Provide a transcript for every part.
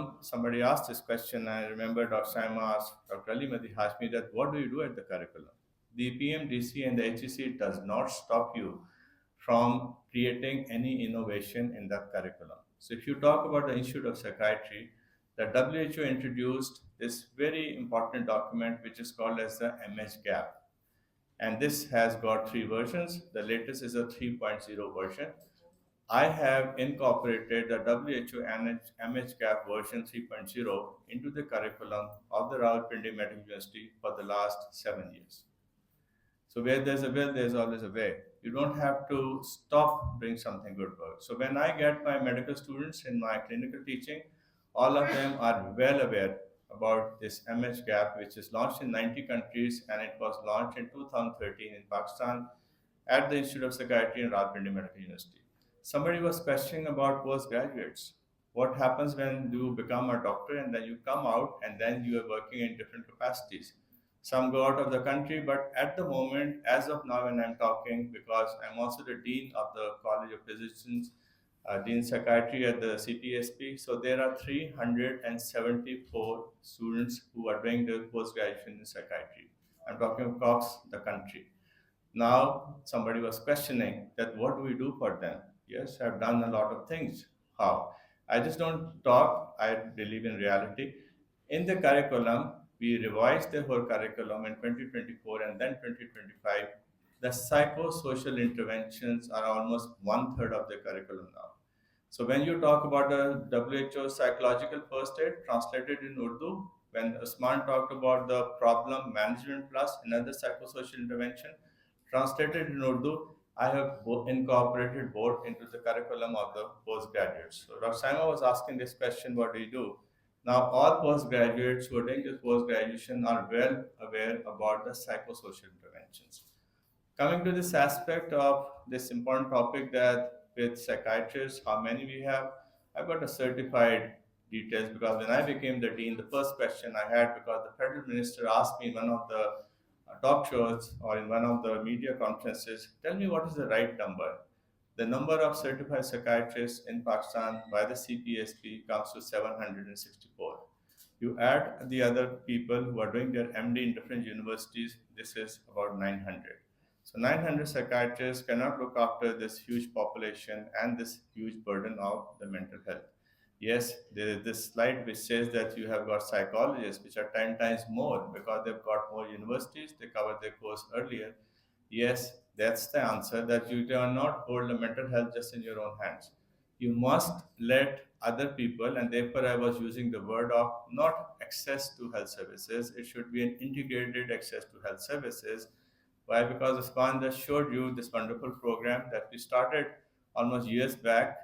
curriculum, somebody asked this question. I remember Dr. Saima asked, Dr. Ali Madi asked me that, what do you do at the curriculum? The PMDC and the HEC does not stop you from creating any innovation in that curriculum. So if you talk about the Institute of Psychiatry, the WHO introduced this very important document which is called as the MH-GAP. And this has got three versions. The latest is a 3.0 version. I have incorporated the WHO MHCAP version 3.0 into the curriculum of the Rawalpindi Medical University for the last 7 years. So where there's a will, there's always a way. You don't have to stop doing something good work. So when I get my medical students in my clinical teaching, all of them are well aware about this MHGAP, which is launched in 90 countries and it was launched in 2013 in Pakistan at the Institute of Psychiatry in Rawalpindi Medical University. Somebody was questioning about postgraduates. What happens when you become a doctor and then you come out and then you are working in different capacities? Some go out of the country, but at the moment, as of now, when I'm talking, because I'm also the dean of the College of Physicians, dean psychiatry at the CPSP, so there are 374 students who are doing their post graduation in psychiatry. I'm talking across the country. Now, somebody was questioning that what do we do for them? Yes, I've done a lot of things. How? I just don't talk, I believe in reality. In the curriculum, we revised the whole curriculum in 2024 and then 2025. The psychosocial interventions are almost one third of the curriculum now. So when you talk about the WHO psychological first aid translated in Urdu, when Usman talked about the problem management plus another psychosocial intervention translated in Urdu, I have incorporated both into the curriculum of the postgraduates. So Dr. Saima was asking this question, what do you do? Now all postgraduates who are doing this post-graduation are well aware about the psychosocial interventions. Coming to this aspect of this important topic that with psychiatrists, how many we have, I've got a certified details because when I became the dean, the first question I had because the federal minister asked me in one of the talk shows or in one of the media conferences, tell me what is the right number. The number of certified psychiatrists in Pakistan by the CPSP comes to 764. You add the other people who are doing their MD in different universities, this is about 900. So 900 psychiatrists cannot look after this huge population and this huge burden of the mental health. Yes, there is this slide which says that you have got psychologists, which are 10 times more because they've got more universities, they cover their course earlier. Yes, that's the answer that you cannot hold the mental health just in your own hands. You must let other people, and therefore I was using the word of not access to health services, it should be an integrated access to health services. Why? Because Usman just showed you this wonderful program that we started almost years back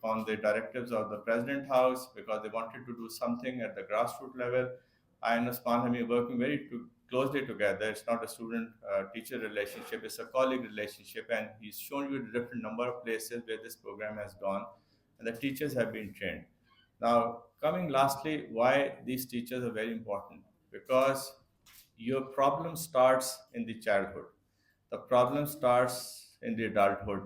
on the directives of the President House because they wanted to do something at the grassroots level. I and Usman have been working very closely together. It's not a student-teacher relationship; it's a colleague relationship, and he's shown you the different number of places where this program has gone, and the teachers have been trained. Now, coming lastly, why these teachers are very important? Because your problem starts in the childhood. The problem starts in the adulthood.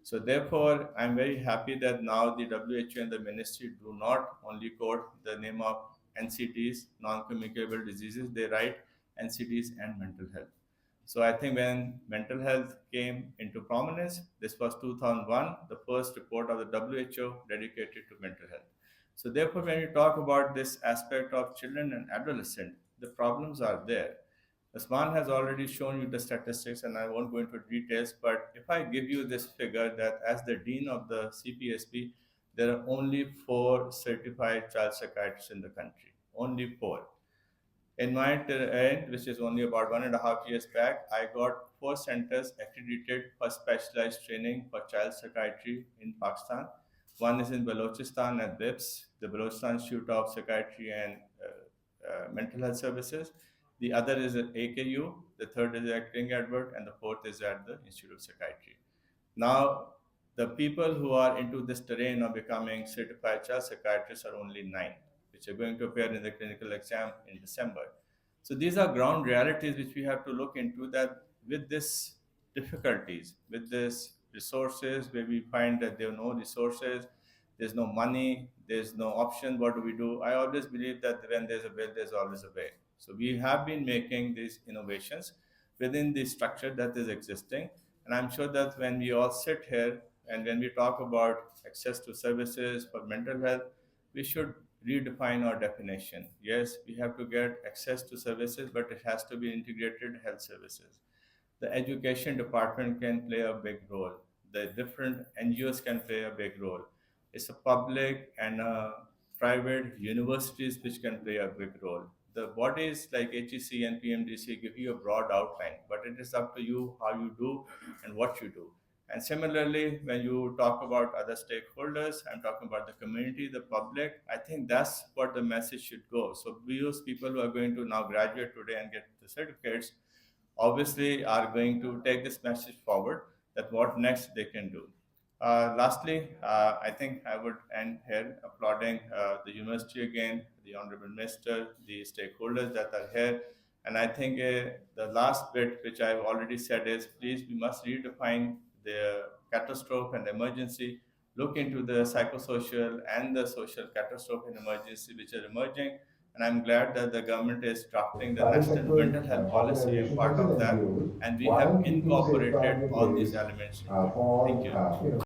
So therefore, I'm very happy that now the WHO and the ministry do not only quote the name of NCDs, non-communicable diseases, they write NCDs and mental health. So I think when mental health came into prominence, this was 2001, the first report of the WHO dedicated to mental health. So therefore, when you talk about this aspect of children and adolescents, the problems are there. Usman has already shown you the statistics, and I won't go into details. But if I give you this figure that as the dean of the CPSP, there are only four certified child psychiatrists in the country. Only four. In my end, which is only about 1.5 years back, I got four centers accredited for specialized training for child psychiatry in Pakistan. One is in Balochistan at BIPS, the Balochistan Institute of Psychiatry and Mental Health Services. The other is at AKU, the third is at King Edward, and the fourth is at the Institute of Psychiatry. Now, the people who are into this terrain of becoming certified child psychiatrists are only nine, which are going to appear in the clinical exam in December. So these are ground realities which we have to look into that with this difficulties, with this resources where we find that there are no resources, there's no money, there's no option. What do we do? I always believe that when there's a will, there's always a way. So we have been making these innovations within the structure that is existing. And I'm sure that when we all sit here and when we talk about access to services for mental health, we should redefine our definition. Yes, we have to get access to services, but it has to be integrated health services. The education department can play a big role. The different NGOs can play a big role. It's a public and private universities which can play a big role. The bodies like HEC and PMDC give you a broad outline, but it is up to you how you do and what you do. And similarly, when you talk about other stakeholders, I'm talking about the community, the public. I think that's what the message should go. So we use people who are going to now graduate today and get the certificates obviously are going to take this message forward that what next they can do. Lastly, I think I would end here applauding the university again, the Honorable Minister, the stakeholders that are here. And I think the last bit, which I've already said, is please, we must redefine the catastrophe and emergency, look into the psychosocial and the social catastrophe and emergency which are emerging. And I'm glad that the government is drafting the national Participant mental health policy. I'm organization part is an of that. NGO, And we have while keeping incorporated safeguarding the all these base elements into it. Thank for you.